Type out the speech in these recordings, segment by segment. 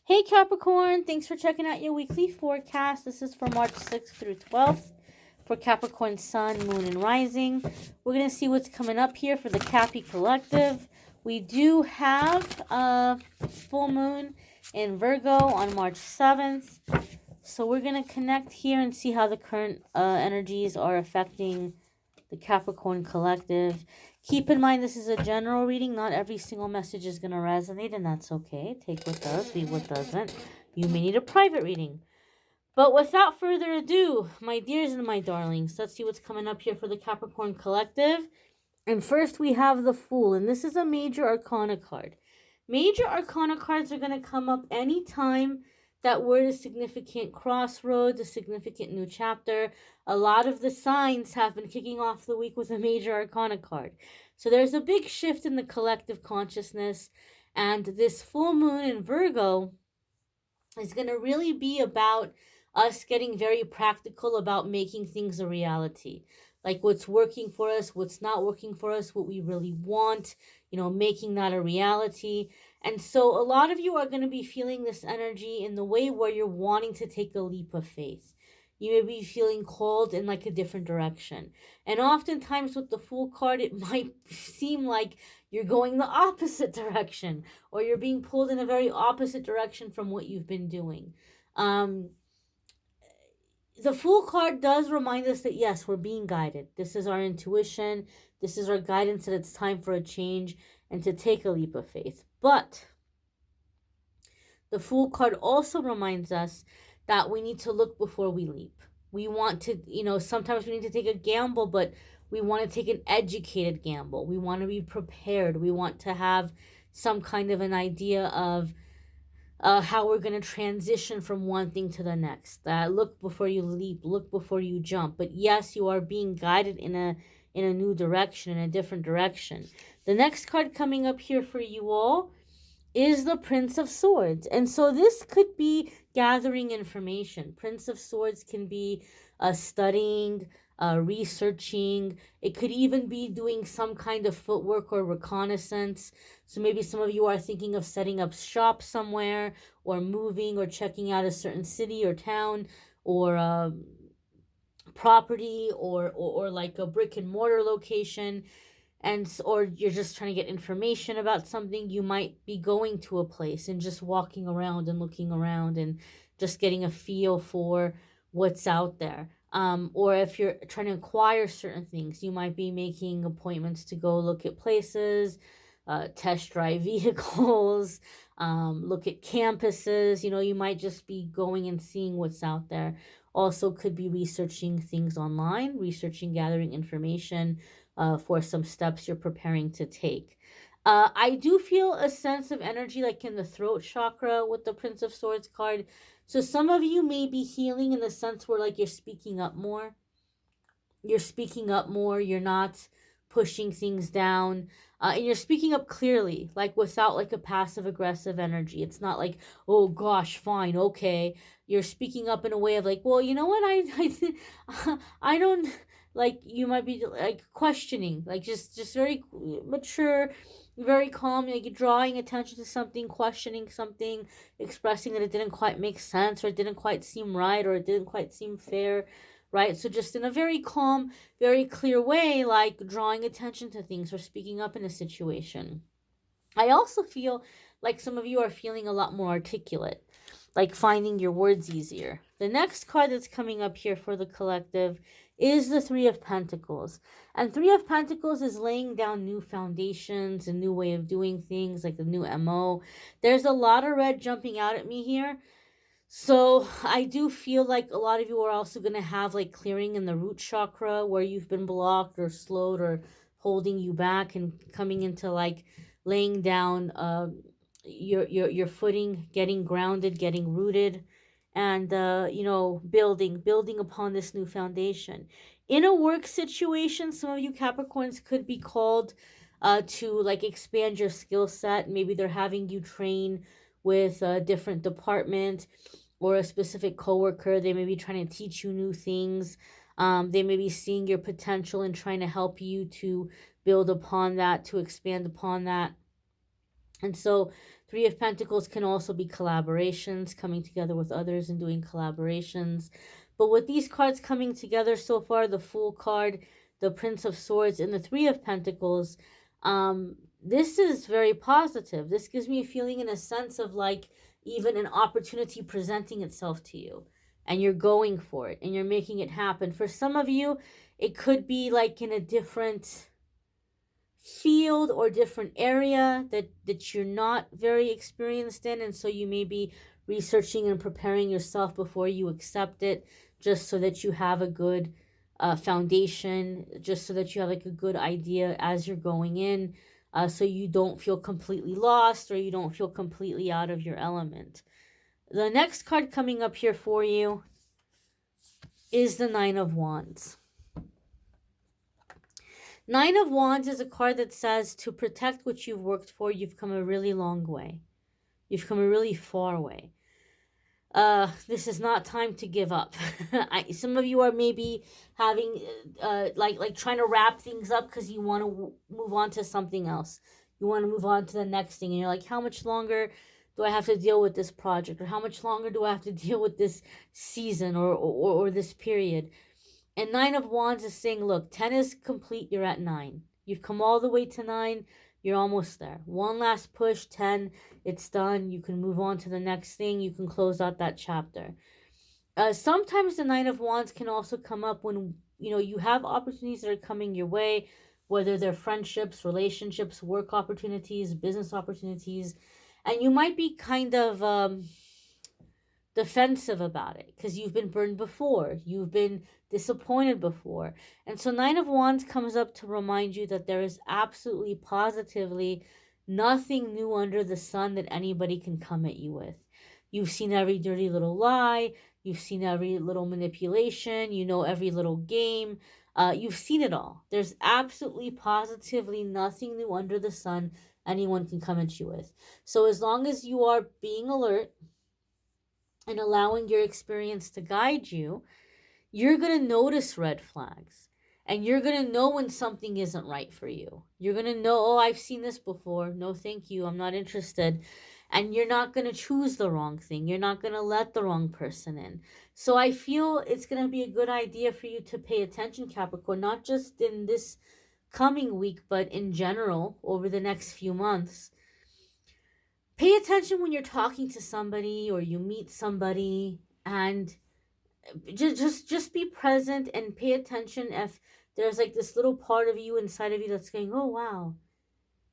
Hey Capricorn, thanks for checking out your weekly forecast. This is for March 6th through 12th for Capricorn Sun, Moon, and Rising. We're going to see what's coming up here for the Cappy Collective. We do have a full moon in Virgo on March 7th. So we're going to connect here and see how the current energies are affecting the Capricorn Collective. Keep in mind, this is a general reading. Not every single message is going to resonate, and that's okay. Take what does, leave what doesn't. You may need a private reading. But without further ado, my dears and my darlings, let's see what's coming up here for the Capricorn Collective. And first we have the Fool, and this is a Major Arcana card. Major Arcana cards are going to come up anytime that we're at a significant crossroads, a significant new chapter. A lot of the signs have been kicking off the week with a Major Arcana card. So there's a big shift in the collective consciousness, and this full moon in Virgo is going to really be about us getting very practical about making things a reality. Like what's working for us, what's not working for us, what we really want, making that a reality. And so a lot of you are going to be feeling this energy in the way where you're wanting to take a leap of faith. You may be feeling called in like a different direction. And oftentimes with the Fool card, it might seem like you're going the opposite direction, or you're being pulled in a very opposite direction from what you've been doing. The Fool card does remind us that, yes, we're being guided. This is our intuition. This is our guidance that it's time for a change and to take a leap of faith. But the Fool card also reminds us that we need to look before we leap. We want to, sometimes we need to take a gamble, but we want to take an educated gamble. We want to be prepared. We want to have some kind of an idea of how we're going to transition from one thing to the next. Look before you leap, look before you jump. But yes, you are being guided in a new direction, in a different direction. The next card coming up here for you all is the Prince of Swords. And so this could be gathering information. Prince of Swords can be studying, researching. It could even be doing some kind of footwork or reconnaissance. So maybe some of you are thinking of setting up shop somewhere, or moving, or checking out a certain city or town, or property, or like a brick and mortar location. Or you're just trying to get information about something. You might be going to a place and just walking around and looking around and just getting a feel for what's out there. Or if you're trying to acquire certain things, you might be making appointments to go look at places, test drive vehicles, look at campuses. You might just be going and seeing what's out there. Also could be researching things online, gathering information for some steps you're preparing to take. I do feel a sense of energy like in the throat chakra with the Prince of Swords card. So some of you may be healing in the sense where like you're speaking up more. You're not pushing things down. And you're speaking up clearly, like without like a passive aggressive energy. It's not like, oh gosh, fine, okay. You're speaking up in a way of like, well, you know what, I don't, like, you might be like questioning, like just very mature, very calm, like drawing attention to something, questioning something, expressing that it didn't quite make sense, or it didn't quite seem right, or it didn't quite seem fair. Right? So just in a very calm, very clear way, like drawing attention to things or speaking up in a situation. I also feel like some of you are feeling a lot more articulate, like finding your words easier. The next card that's coming up here for the collective is the Three of Pentacles. And Three of Pentacles is laying down new foundations, a new way of doing things, like a new MO. There's a lot of red jumping out at me here. So I do feel like a lot of you are also going to have like clearing in the root chakra where you've been blocked or slowed or holding you back, and coming into like laying down your footing, getting grounded, getting rooted, and building upon this new foundation. In a work situation, some of you Capricorns could be called to like expand your skill set. Maybe they're having you train with a different department or a specific coworker. They may be trying to teach you new things. They may be seeing your potential and trying to help you to build upon that, to expand upon that. And so Three of Pentacles can also be collaborations, coming together with others and doing collaborations. But with these cards coming together so far, the Fool card, the Prince of Swords, and the Three of Pentacles, this is very positive. This gives me a feeling in a sense of like even an opportunity presenting itself to you, and you're going for it and you're making it happen. For some of you, it could be like in a different field or different area that you're not very experienced in, and so you may be researching and preparing yourself before you accept it, just so that you have a good foundation, just so that you have like a good idea as you're going in, so you don't feel completely lost or you don't feel completely out of your element. The next card coming up here for you is the Nine of Wands. Nine of Wands is a card that says to protect what you've worked for, you've come a really long way. You've come a really far way. This is not time to give up. Some of you are maybe having, like trying to wrap things up because you want to move on to something else. You want to move on to the next thing. And you're like, how much longer do I have to deal with this project? Or how much longer do I have to deal with this season or this period? And Nine of Wands is saying, look, 10 is complete, you're at 9. You've come all the way to 9, you're almost there. One last push, 10, it's done. You can move on to the next thing. You can close out that chapter. Sometimes the Nine of Wands can also come up when, you have opportunities that are coming your way, whether they're friendships, relationships, work opportunities, business opportunities. And you might be kind of defensive about it because you've been burned before. You've been disappointed before. And so Nine of Wands comes up to remind you that there is absolutely positively nothing new under the sun that anybody can come at you with. You've seen every dirty little lie. You've seen every little manipulation. You know every little game. You've seen it all. There's absolutely positively nothing new under the sun anyone can come at you with. So as long as you are being alert and allowing your experience to guide you, you're going to notice red flags. And you're going to know when something isn't right for you. You're going to know, oh, I've seen this before. No, thank you. I'm not interested. And you're not going to choose the wrong thing. You're not going to let the wrong person in. So I feel it's going to be a good idea for you to pay attention, Capricorn, not just in this coming week, but in general over the next few months. Pay attention when you're talking to somebody or you meet somebody, and just be present and pay attention if there's like this little part of you inside of you that's going, oh wow,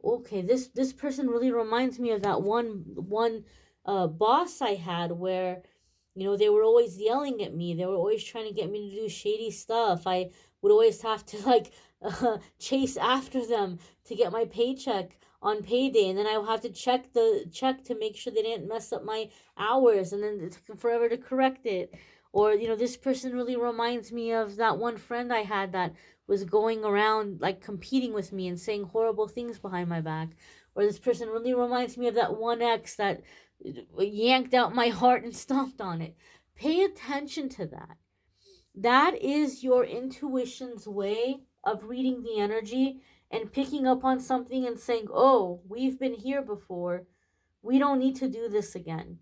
okay, this person really reminds me of that one boss I had where, they were always yelling at me. They were always trying to get me to do shady stuff. I would always have to like chase after them to get my paycheck on payday, and then I would have to check to make sure they didn't mess up my hours, and then it took forever to correct it. Or, this person really reminds me of that one friend I had that was going around like competing with me and saying horrible things behind my back. Or this person really reminds me of that one ex that yanked out my heart and stomped on it. Pay attention to that. That is your intuition's way of reading the energy and picking up on something and saying, oh, we've been here before. We don't need to do this again.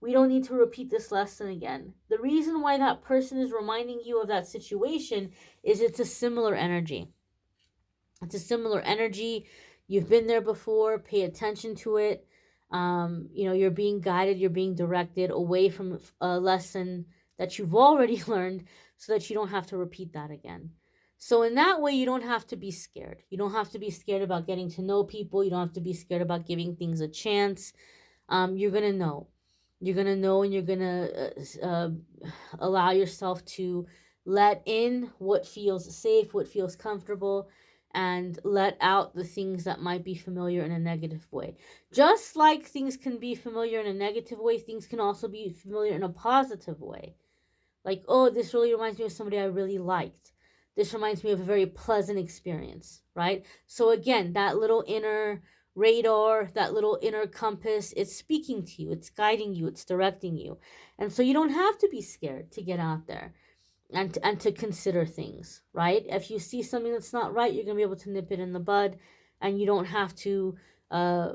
We don't need to repeat this lesson again. The reason why that person is reminding you of that situation is it's a similar energy. It's a similar energy. You've been there before. Pay attention to it. You're being guided. You're being directed away from a lesson that you've already learned so that you don't have to repeat that again. So in that way, you don't have to be scared. You don't have to be scared about getting to know people. You don't have to be scared about giving things a chance. You're going to know. You're going to know, and you're going to allow yourself to let in what feels safe, what feels comfortable, and let out the things that might be familiar in a negative way. Just like things can be familiar in a negative way, things can also be familiar in a positive way. Like, oh, this really reminds me of somebody I really liked. This reminds me of a very pleasant experience, right? So again, that little inner radar, that little inner compass, it's speaking to you, it's guiding you, it's directing you. And so you don't have to be scared to get out there and to consider things, right? If you see something that's not right, you're going to be able to nip it in the bud, and you don't have to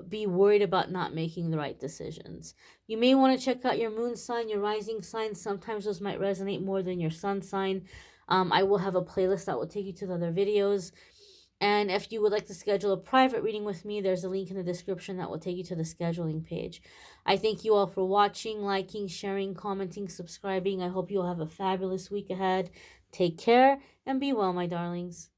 be worried about not making the right decisions. You may want to check out your moon sign, your rising sign. Sometimes those might resonate more than your sun sign. I will have a playlist that will take you to the other videos. And if you would like to schedule a private reading with me, there's a link in the description that will take you to the scheduling page. I thank you all for watching, liking, sharing, commenting, subscribing. I hope you all have a fabulous week ahead. Take care and be well, my darlings.